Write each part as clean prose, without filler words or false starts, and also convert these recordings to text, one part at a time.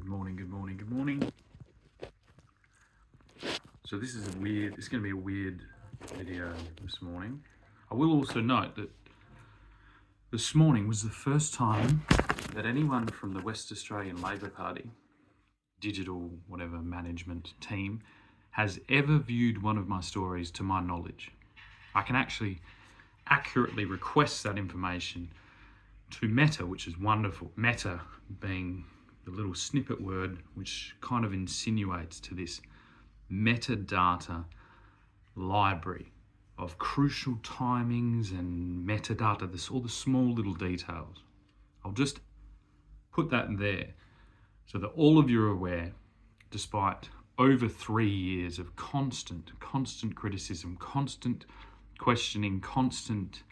Good morning. So this is it's going to be a weird video this morning. I will also note that this morning was the first time that anyone from the West Australian Labor Party, digital whatever management team, has ever viewed one of my stories to my knowledge. I can actually accurately request that information to Meta, which is wonderful. Meta being the little snippet word which kind of insinuates to this metadata library of crucial timings and metadata, all the small little details. I'll just put that there so that all of you are aware, despite over 3 years of constant criticism, constant questioning, constant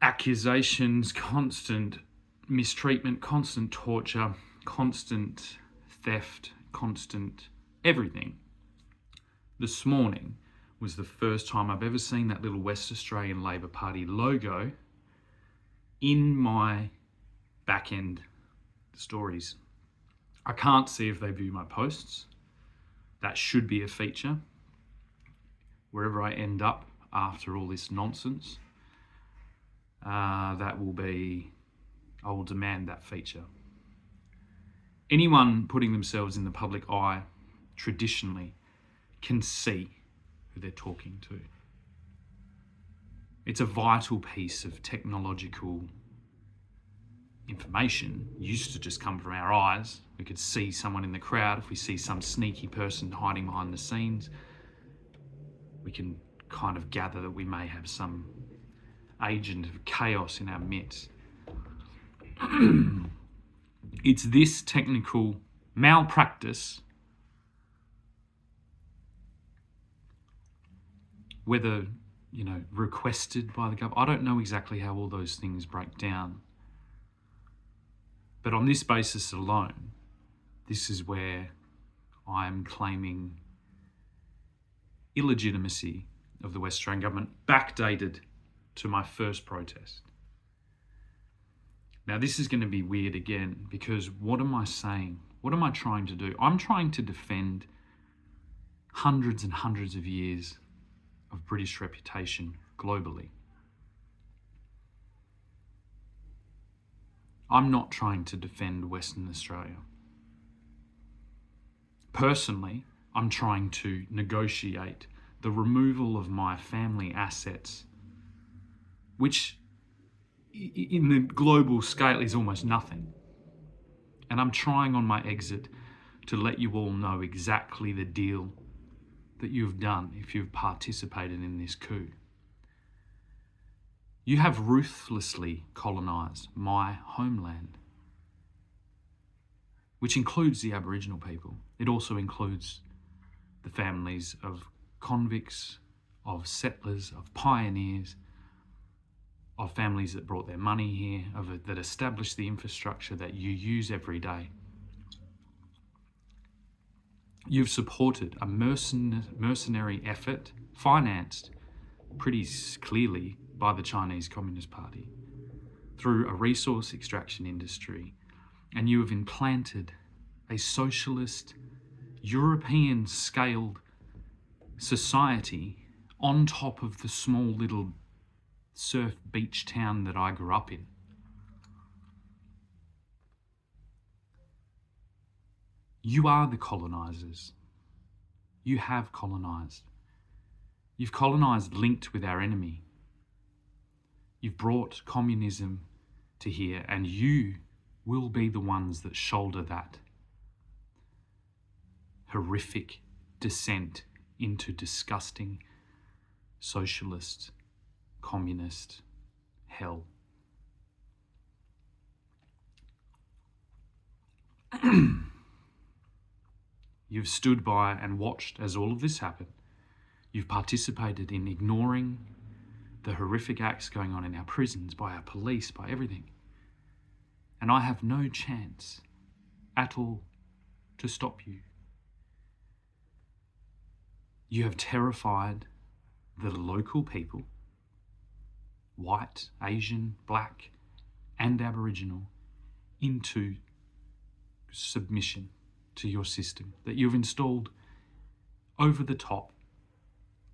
accusations, constant mistreatment, constant torture, constant theft, constant everything. This morning was the first time I've ever seen that little West Australian Labor Party logo in my back-end stories. I can't see if they view my posts. That should be a feature. Wherever I end up after all this nonsense, I will demand that feature. Anyone putting themselves in the public eye traditionally can see who they're talking to. It's a vital piece of technological information. It used to just come from our eyes. We could see someone in the crowd. If we see some sneaky person hiding behind the scenes, we can kind of gather that we may have some agent of chaos in our midst. It's this technical malpractice, whether, requested by the government. I don't know exactly how all those things break down. But on this basis alone, this is where I'm claiming illegitimacy of the West Australian government, backdated to my first protest. Now, this is going to be weird again, because what am I saying? What am I trying to do? I'm trying to defend hundreds and hundreds of years of British reputation globally. I'm not trying to defend Western Australia. Personally, I'm trying to negotiate the removal of my family assets, which in the global scale is almost nothing. And I'm trying on my exit to let you all know exactly the deal that you've done if you've participated in this coup. You have ruthlessly colonised my homeland, which includes the Aboriginal people. It also includes the families of convicts, of settlers, of pioneers, of families that brought their money here, that established the infrastructure that you use every day. You've supported a mercenary effort, financed pretty clearly by the Chinese Communist Party, through a resource extraction industry, and you have implanted a socialist, European-scaled society on top of the small little surf beach town that I grew up in. You are the colonisers. You have colonised. You've colonised linked with our enemy. You've brought communism to here, and you will be the ones that shoulder that horrific descent into disgusting socialist, communist hell. You've stood by and watched as all of this happened. You've participated in ignoring the horrific acts going on in our prisons, by our police, by everything. And I have no chance at all to stop you. You have terrified the local people, white, Asian, black, and Aboriginal, into submission to your system, that you've installed over the top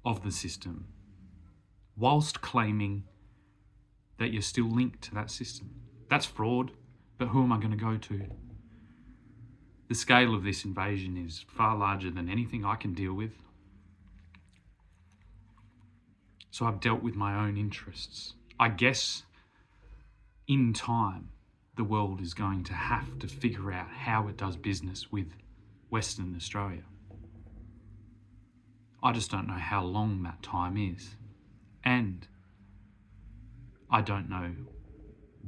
of the system, whilst claiming that you're still linked to that system. That's fraud, but who am I going to go to? The scale of this invasion is far larger than anything I can deal with. So I've dealt with my own interests. I guess in time, the world is going to have to figure out how it does business with Western Australia. I just don't know how long that time is. And I don't know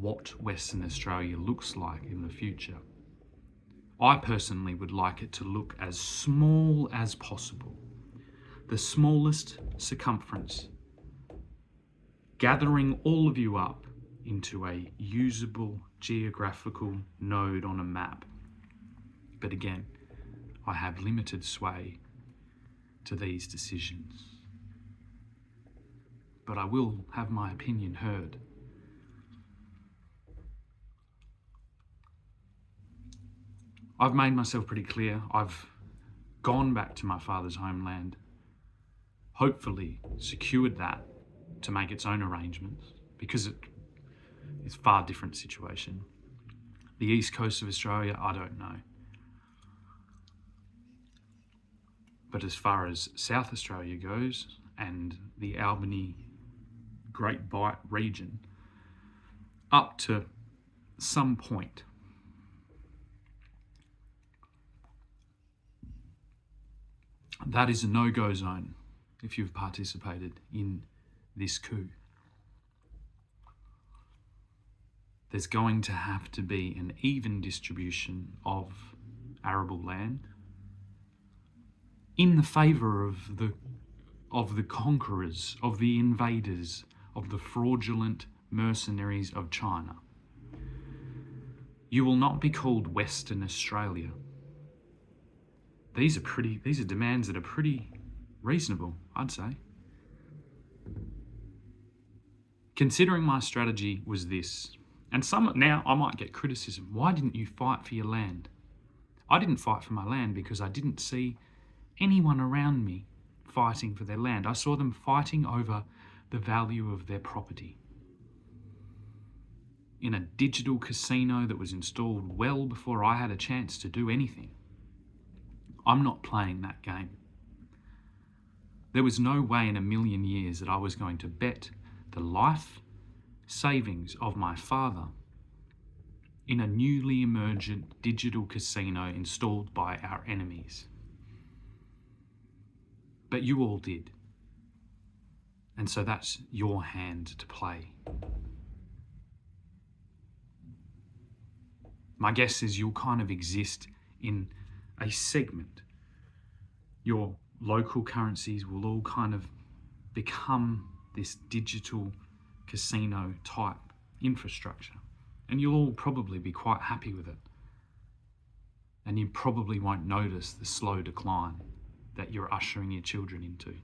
what Western Australia looks like in the future. I personally would like it to look as small as possible. The smallest circumference, gathering all of you up into a usable geographical node on a map. But again, I have limited sway to these decisions. But I will have my opinion heard. I've made myself pretty clear. I've gone back to my father's homeland, hopefully secured that to make its own arrangements, because it is a far different situation. The east coast of Australia, I don't know. But as far as South Australia goes, and the Albany Great Bight region, up to some point, that is a no-go zone if you've participated in this coup. There's going to have to be an even distribution of arable land in the favour of the conquerors, of the invaders, of the fraudulent mercenaries of China. You will not be called Western Australia. These are demands that are pretty reasonable, I'd say. Considering my strategy was this, and now I might get criticism. Why didn't you fight for your land? I didn't fight for my land because I didn't see anyone around me fighting for their land. I saw them fighting over the value of their property. In a digital casino that was installed well before I had a chance to do anything. I'm not playing that game. There was no way in a million years that I was going to bet the life savings of my father in a newly emergent digital casino installed by our enemies. But you all did. And so that's your hand to play. My guess is you'll kind of exist in a segment. Your local currencies will all kind of become this digital casino type infrastructure. And you'll all probably be quite happy with it. And you probably won't notice the slow decline that you're ushering your children into.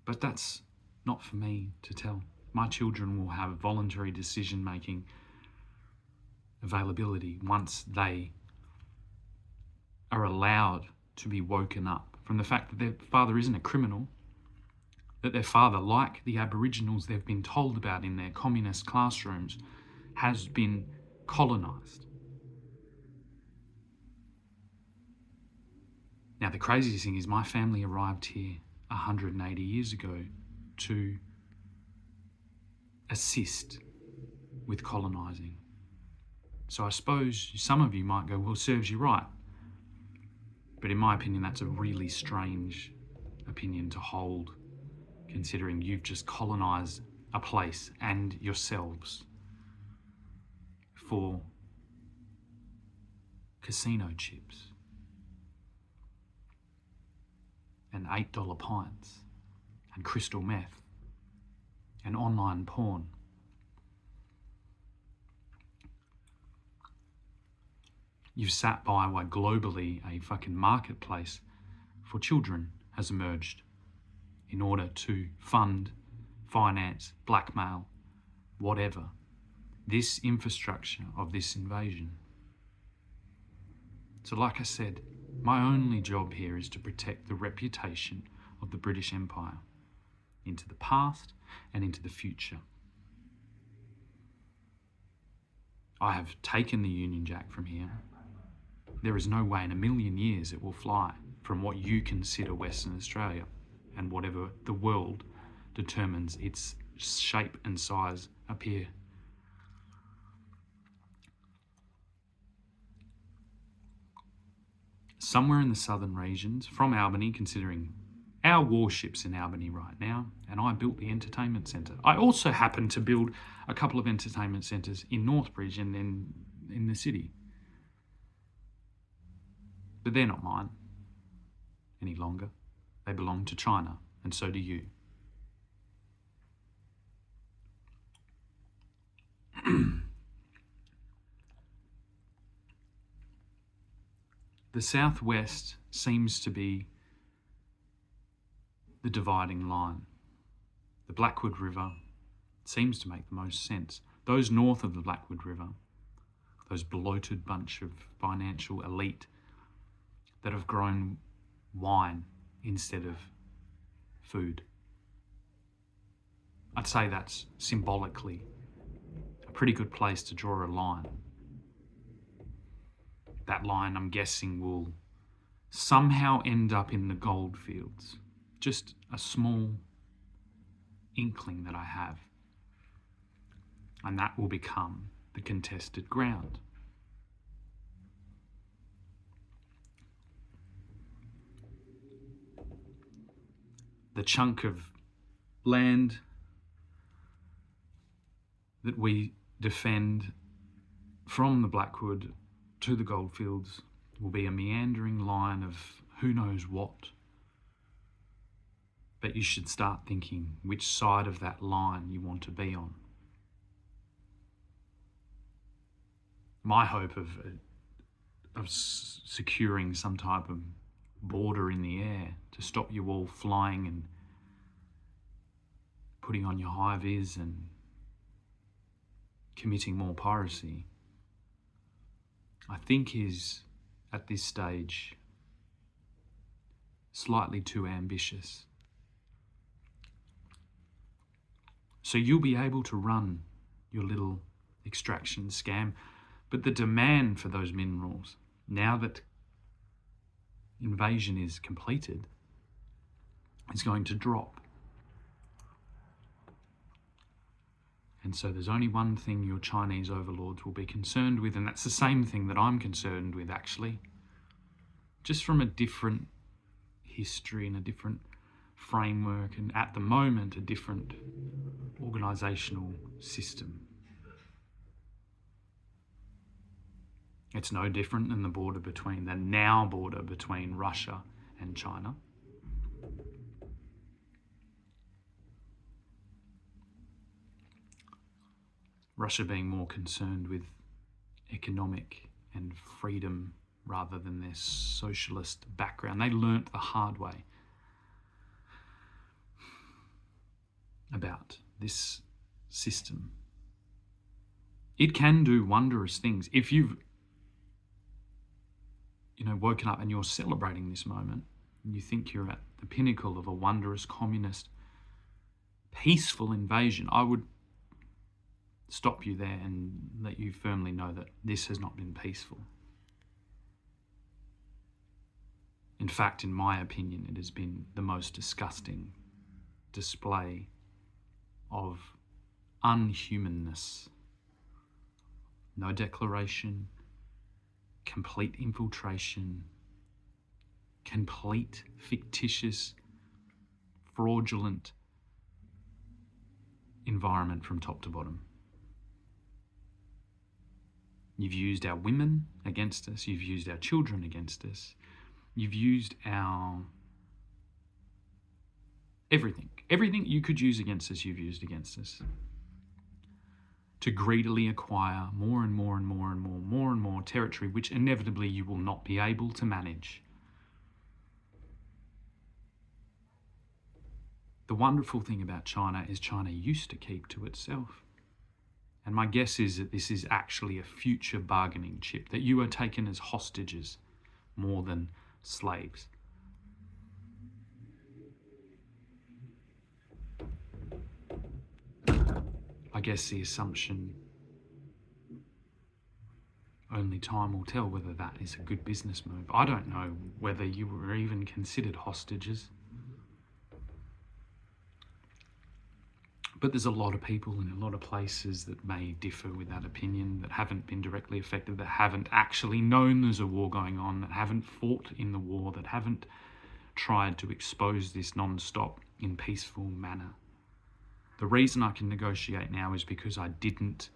But that's not for me to tell. My children will have voluntary decision-making availability once they are allowed to be woken up from the fact that their father isn't a criminal, that their father, like the Aboriginals they've been told about in their communist classrooms, has been colonised. Now, the craziest thing is my family arrived here 180 years ago to assist with colonising. So I suppose some of you might go, well, serves you right. But in my opinion, that's a really strange opinion to hold, considering you've just colonised a place and yourselves for casino chips and $8 pints and crystal meth and online porn. You've sat by while globally a fucking marketplace for children has emerged in order to fund, finance, blackmail, whatever, this infrastructure of this invasion. So like I said, my only job here is to protect the reputation of the British Empire into the past and into the future. I have taken the Union Jack from here. There is no way in a million years it will fly from what you consider Western Australia and whatever the world determines its shape and size up here. Somewhere in the southern regions, from Albany, considering our warships in Albany right now, and I built the entertainment centre. I also happened to build a couple of entertainment centres in Northbridge and then in the city. But they're not mine any longer. They belong to China, and so do you. The southwest seems to be the dividing line. The Blackwood River seems to make the most sense. Those north of the Blackwood River, those bloated bunch of financial elite that have grown wine instead of food. I'd say that's symbolically a pretty good place to draw a line. That line, I'm guessing, will somehow end up in the goldfields. Just a small inkling that I have. And that will become the contested ground. The chunk of land that we defend from the Blackwood to the goldfields will be a meandering line of who knows what. But you should start thinking which side of that line you want to be on. My hope of securing some type of border in the air to stop you all flying and putting on your high vis and committing more piracy, I think is, at this stage, slightly too ambitious. So you'll be able to run your little extraction scam, but the demand for those minerals, now that invasion is completed, is going to drop. And so there's only one thing your Chinese overlords will be concerned with, and that's the same thing that I'm concerned with, actually. Just from a different history and a different framework, and at the moment, a different organisational system. It's no different than the now border between Russia and China. Russia being more concerned with economic and freedom rather than their socialist background. They learnt the hard way about this system. It can do wondrous things. If you've woken up and you're celebrating this moment, and you think you're at the pinnacle of a wondrous communist peaceful invasion, I would stop you there and let you firmly know that this has not been peaceful. In fact, in my opinion, it has been the most disgusting display of unhumanness. No declaration, complete infiltration, complete fictitious, fraudulent environment from top to bottom. You've used our women against us. You've used our children against us. You've used our everything. Everything you could use against us, you've used against us. To greedily acquire more and more and more and more territory, which inevitably you will not be able to manage. The wonderful thing about China is China used to keep to itself. And my guess is that this is actually a future bargaining chip, that you are taken as hostages more than slaves. I guess the assumption, only time will tell whether that is a good business move. I don't know whether you were even considered hostages. But there's a lot of people in a lot of places that may differ with that opinion, that haven't been directly affected, that haven't actually known there's a war going on, that haven't fought in the war, that haven't tried to expose this non-stop in peaceful manner. The reason I can negotiate now is because I didn't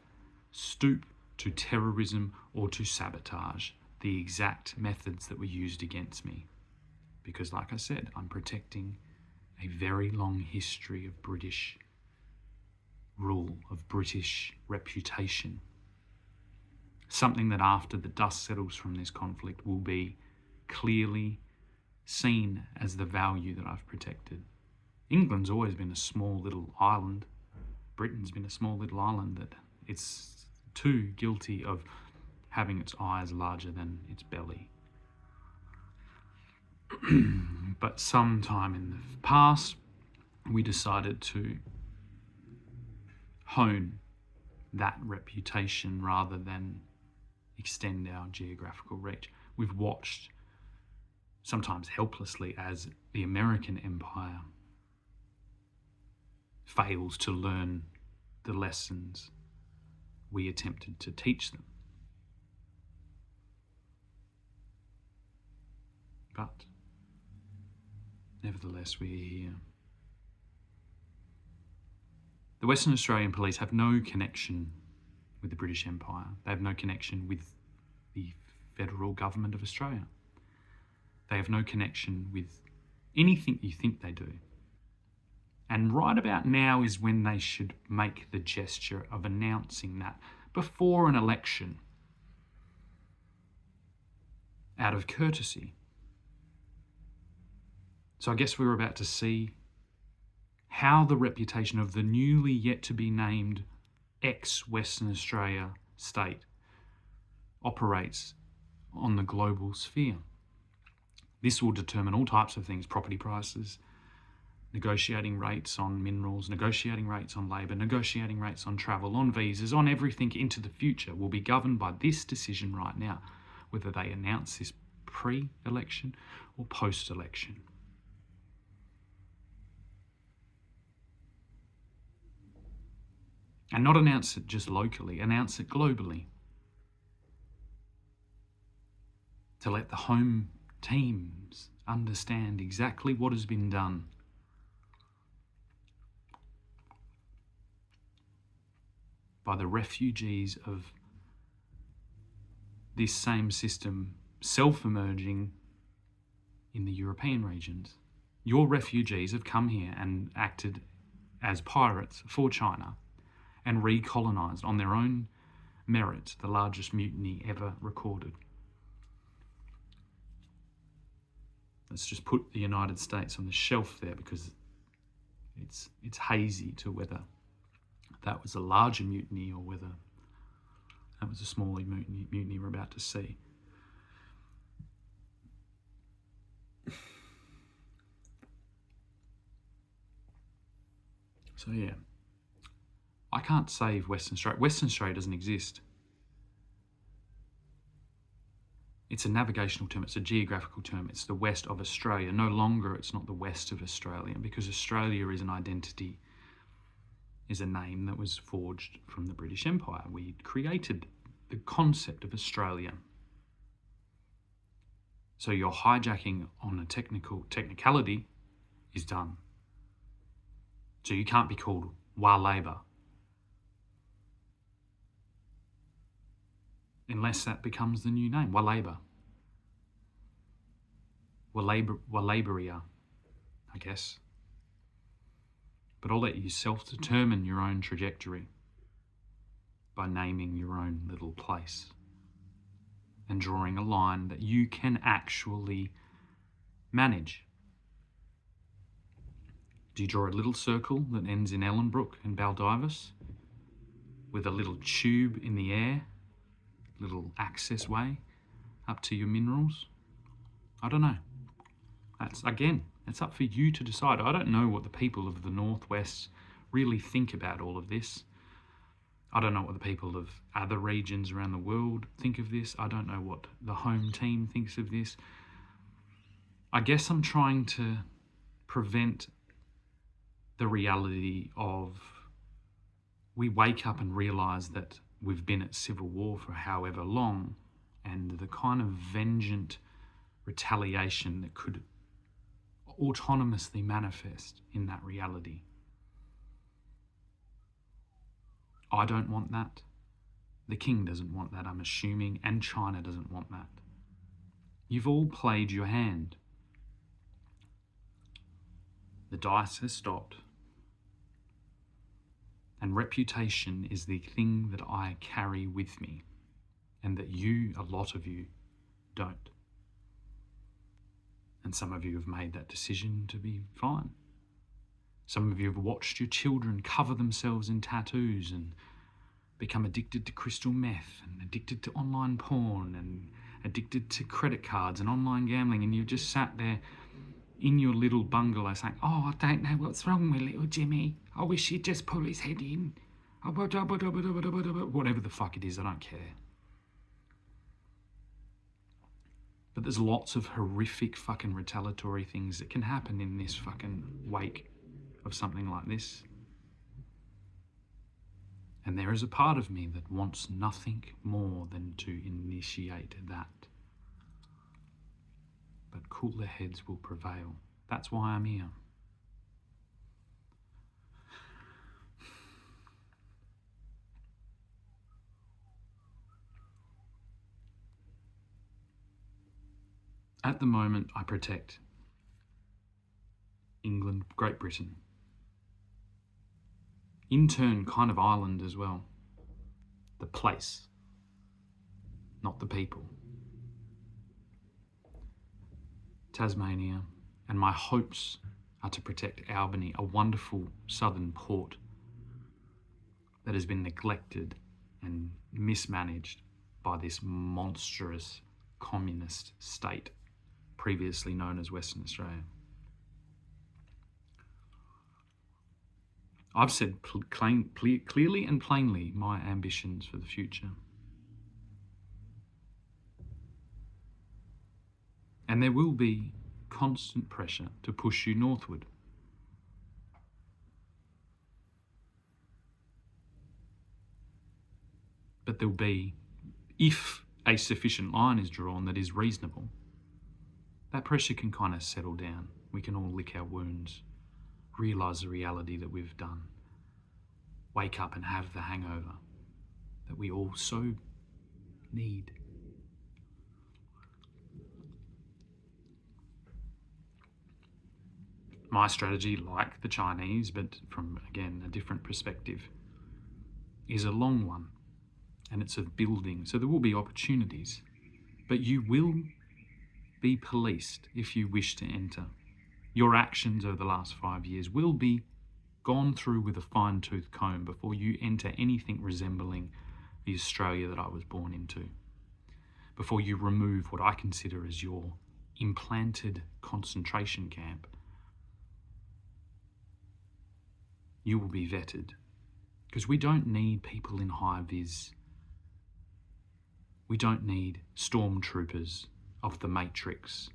stoop to terrorism or to sabotage the exact methods that were used against me. Because like I said, I'm protecting a very long history of British rule, of British reputation. Something that after the dust settles from this conflict will be clearly seen as the value that I've protected. England's always been a small little island. Britain's been a small little island that it's too guilty of having its eyes larger than its belly. But sometime in the past, we decided to hone that reputation rather than extend our geographical reach. We've watched, sometimes helplessly, as the American empire fails to learn the lessons we attempted to teach them. But nevertheless, we're here. The Western Australian Police have no connection with the British Empire. They have no connection with the federal government of Australia. They have no connection with anything you think they do. And right about now is when they should make the gesture of announcing that before an election, out of courtesy. So I guess we're about to see how the reputation of the newly yet to be named ex-Western Australia state operates on the global sphere. This will determine all types of things: property prices, negotiating rates on minerals, negotiating rates on labour, negotiating rates on travel, on visas, on everything into the future will be governed by this decision right now, whether they announce this pre-election or post-election. And not announce it just locally, announce it globally. To let the home teams understand exactly what has been done. By the refugees of this same system self-emerging in the European regions. Your refugees have come here and acted as pirates for China and recolonised on their own merit the largest mutiny ever recorded. Let's just put the United States on the shelf there because it's hazy to whether that was a larger mutiny or whether that was a smaller mutiny we're about to see. So yeah, I can't save Western Australia. Western Australia doesn't exist. It's a navigational term, it's a geographical term, it's the west of Australia. No longer it's not the west of Australia, because Australia is an identity, is a name that was forged from the British Empire. We created the concept of Australia. So your hijacking on a technicality is done. So you can't be called Wa Labor unless that becomes the new name, Wa Labor. Laboria, I guess. But I'll let you self-determine your own trajectory by naming your own little place and drawing a line that you can actually manage. Do you draw a little circle that ends in Ellenbrook and Baldivis? with a little tube in the air, little access way up to your minerals? I don't know. It's up for you to decide. I don't know what the people of the Northwest really think about all of this. I don't know what the people of other regions around the world think of this. I don't know what the home team thinks of this. I guess I'm trying to prevent the reality of we wake up and realise that we've been at civil war for however long, and the kind of vengeant retaliation that could autonomously manifest in that reality. I don't want that. The king doesn't want that, I'm assuming, and China doesn't want that. You've all played your hand. The dice has stopped. And reputation is the thing that I carry with me, and that you, a lot of you, don't. And some of you have made that decision to be fine. Some of you have watched your children cover themselves in tattoos and become addicted to crystal meth and addicted to online porn and addicted to credit cards and online gambling, and you've just sat there in your little bungalow saying, "Oh, I don't know what's wrong with little Jimmy. I wish he'd just pull his head in." Whatever the fuck it is, I don't care. But there's lots of horrific fucking retaliatory things that can happen in this fucking wake of something like this. And there is a part of me that wants nothing more than to initiate that. But cooler heads will prevail. That's why I'm here. At the moment, I protect England, Great Britain. In turn, kind of Ireland as well. The place, not the people. Tasmania, and my hopes are to protect Albany, a wonderful southern port that has been neglected and mismanaged by this monstrous communist state previously known as Western Australia. I've said clearly and plainly my ambitions for the future. And there will be constant pressure to push you northward. But there'll be, if a sufficient line is drawn that is reasonable, that pressure can kind of settle down. We can all lick our wounds, realise the reality that we've done, wake up and have the hangover that we all so need. My strategy, like the Chinese, but from, again, a different perspective, is a long one, and it's of building. So there will be opportunities, but you will be policed if you wish to enter. Your actions over the last 5 years will be gone through with a fine-tooth comb before you enter anything resembling the Australia that I was born into, before you remove what I consider as your implanted concentration camp. You will be vetted, because we don't need people in high-vis. We don't need stormtroopers of the Matrix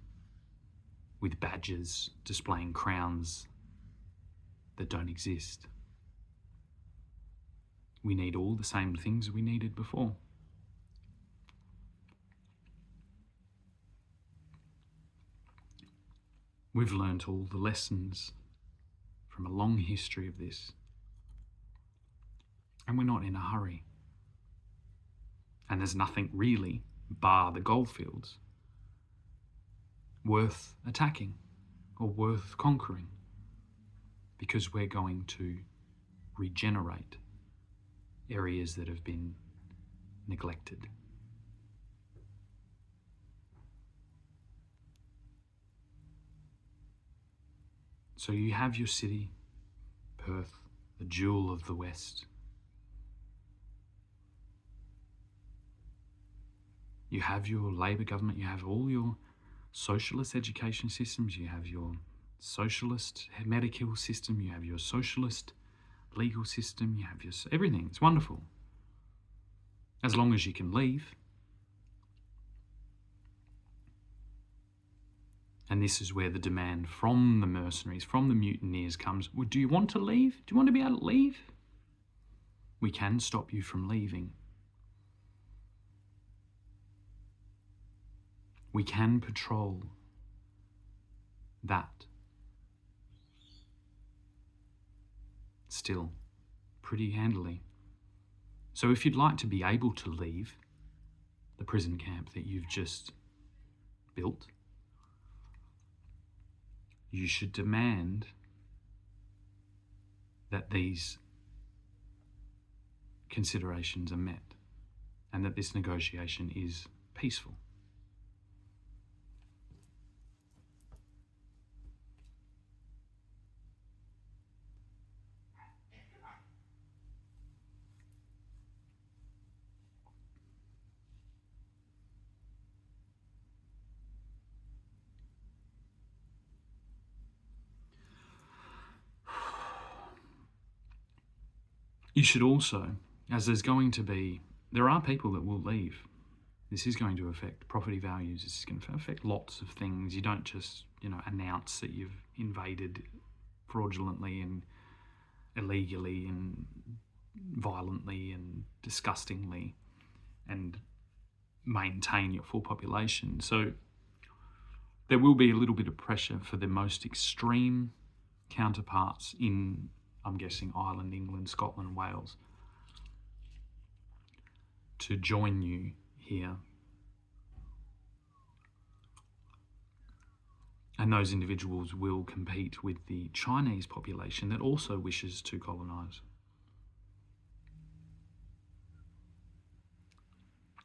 with badges displaying crowns that don't exist. We need all the same things we needed before. We've learnt all the lessons from a long history of this, and we're not in a hurry. And there's nothing really, bar the goldfields, worth attacking or worth conquering, because we're going to regenerate areas that have been neglected. So you have your city, Perth, the jewel of the West. You have your Labor government, you have all your socialist education systems, you have your socialist medical system, you have your socialist legal system, you have your everything. It's wonderful. As long as you can leave. And this is where the demand from the mercenaries, from the mutineers comes. Well, do you want to leave? Do you want to be able to leave? We can stop you from leaving. We can patrol that. Still, pretty handily. So if you'd like to be able to leave the prison camp that you've just built, you should demand that these considerations are met and that this negotiation is peaceful. You should also, as there are people that will leave. This is going to affect property values. This is going to affect lots of things. You don't just, announce that you've invaded fraudulently and illegally and violently and disgustingly and maintain your full population. So there will be a little bit of pressure for the most extreme counterparts in, I'm guessing, Ireland, England, Scotland, Wales, to join you here. And those individuals will compete with the Chinese population that also wishes to colonise.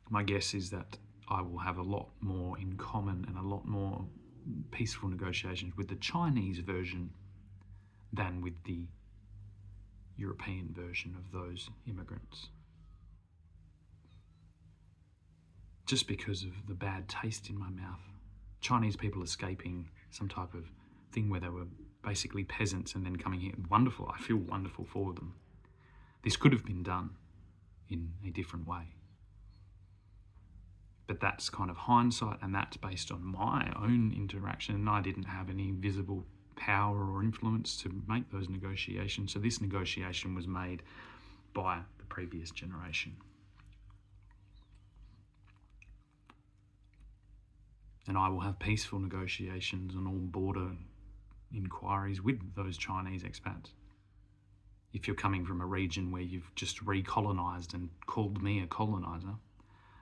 My guess is that I will have a lot more in common and a lot more peaceful negotiations with the Chinese version than with the European version of those immigrants. Just because of the bad taste in my mouth. Chinese people escaping some type of thing where they were basically peasants and then coming here. Wonderful. I feel wonderful for them. This could have been done in a different way. But that's kind of hindsight, and that's based on my own interaction, and I didn't have any visible power or influence to make those negotiations. So this negotiation was made by the previous generation. And I will have peaceful negotiations on all border inquiries with those Chinese expats. If you're coming from a region where you've just recolonised and called me a coloniser,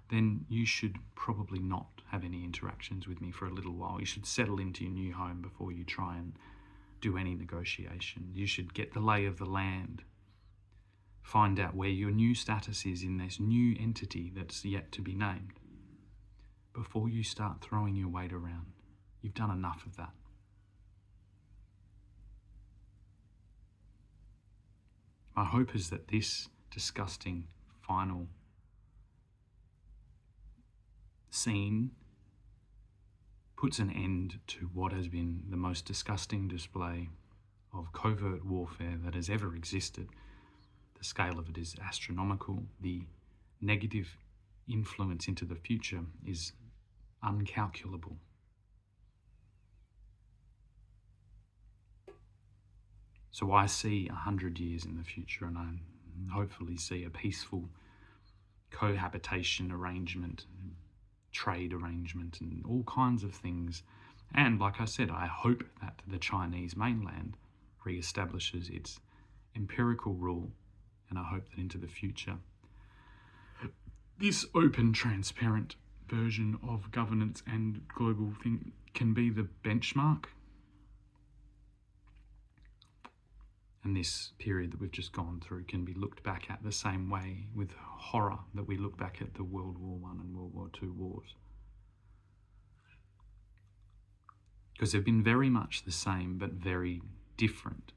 then you should probably not have any interactions with me for a little while. You should settle into your new home before you try and do any negotiation. You should get the lay of the land. Find out where your new status is in this new entity that's yet to be named before you start throwing your weight around. You've done enough of that. My hope is that this disgusting final scene puts an end to what has been the most disgusting display of covert warfare that has ever existed. The scale of it is astronomical. The negative influence into the future is uncalculable. So I see 100 years in the future, and I hopefully see a peaceful cohabitation arrangement, trade arrangement, and all kinds of things. And like I said, I hope that the Chinese mainland re-establishes its empirical rule, and I hope that into the future this open, transparent version of governance and global thing can be the benchmark. And this period that we've just gone through can be looked back at the same way with horror that we look back at the World War I and World War II wars. Because they've been very much the same but very different.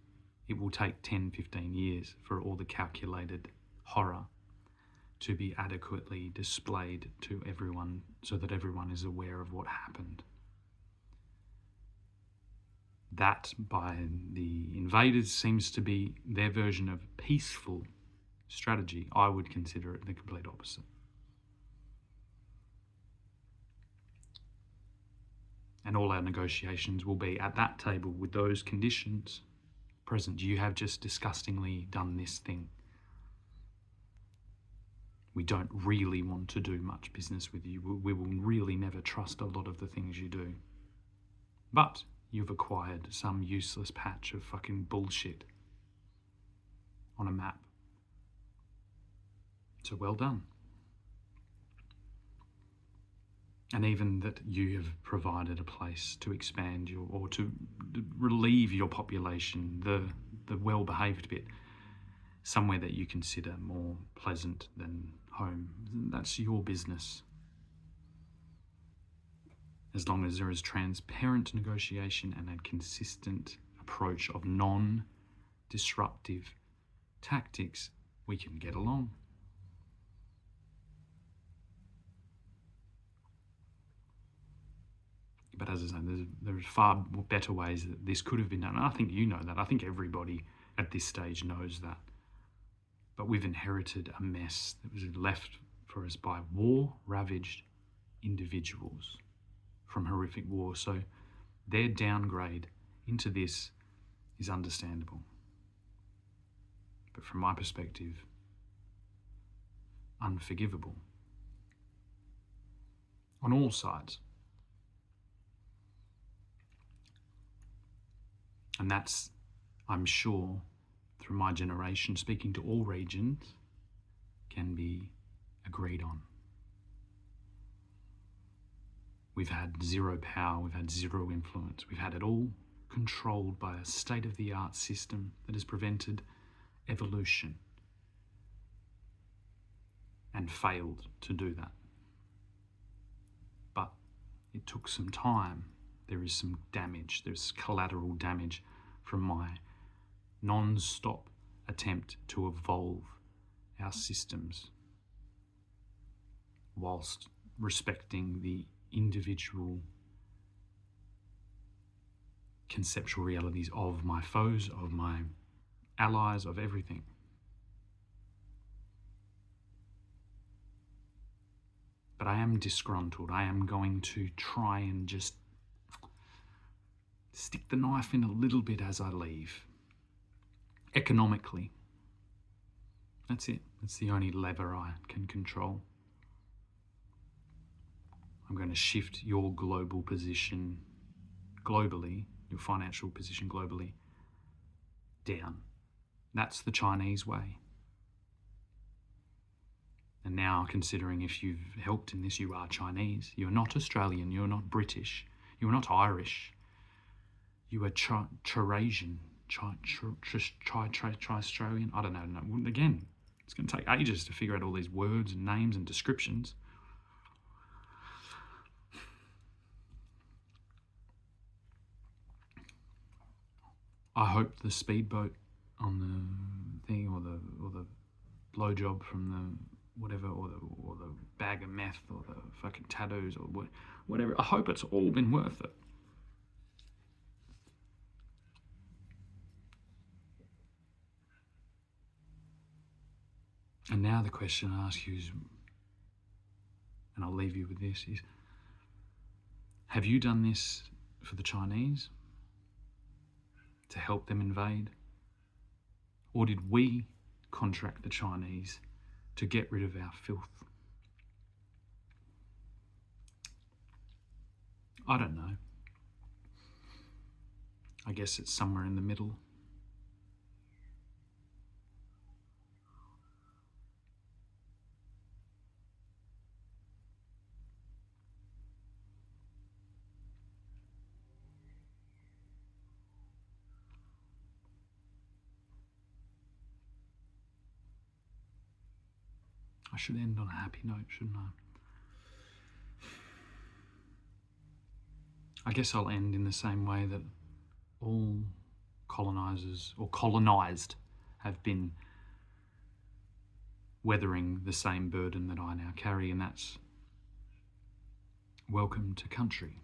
It will take 10, 15 years for all the calculated horror to be adequately displayed to everyone so that everyone is aware of what happened. That, by the invaders, seems to be their version of peaceful strategy. I would consider it the complete opposite. And all our negotiations will be at that table with those conditions present. You have just disgustingly done this thing. We don't really want to do much business with you. We will really never trust a lot of the things you do. But you've acquired some useless patch of fucking bullshit on a map. So well done. And even that you have provided a place to expand your, or to relieve your population, the well-behaved bit, somewhere that you consider more pleasant than home. That's your business. As long as there is transparent negotiation and a consistent approach of non-disruptive tactics, we can get along. But as I say, there's far better ways that this could have been done. And I think you know that. I think everybody at this stage knows that. But we've inherited a mess that was left for us by war-ravaged individuals from horrific war. So their downgrade into this is understandable. But from my perspective, unforgivable. On all sides. And that's, I'm sure, through my generation, speaking to all regions, can be agreed on. We've had zero power, we've had zero influence, we've had it all controlled by a state-of-the-art system that has prevented evolution and failed to do that. But it took some time. There is some damage, there's collateral damage from my non-stop attempt to evolve our systems whilst respecting the individual conceptual realities of my foes, of my allies, of everything. But I am disgruntled. I am going to try and just stick the knife in a little bit as I leave. Economically. That's it. That's the only lever I can control. I'm going to shift your global position globally, your financial position globally, down. That's the Chinese way. And now, considering if you've helped in this, you are Chinese. You're not Australian. You're not British. You're not Irish. You are Eurasian, Tri-Australian. I don't know. Again, it's going to take ages to figure out all these words and names and descriptions. I hope the speedboat on the thing, or the blowjob from the whatever, or the bag of meth, or the fucking tattoos, or whatever. I hope it's all been worth it. And now the question I ask you is, and I'll leave you with this, is, have you done this for the Chinese to help them invade? Or did we contract the Chinese to get rid of our filth? I don't know. I guess it's somewhere in the middle. I should end on a happy note, shouldn't I? I guess I'll end in the same way that all colonisers, or colonised, have been weathering the same burden that I now carry, and that's welcome to country.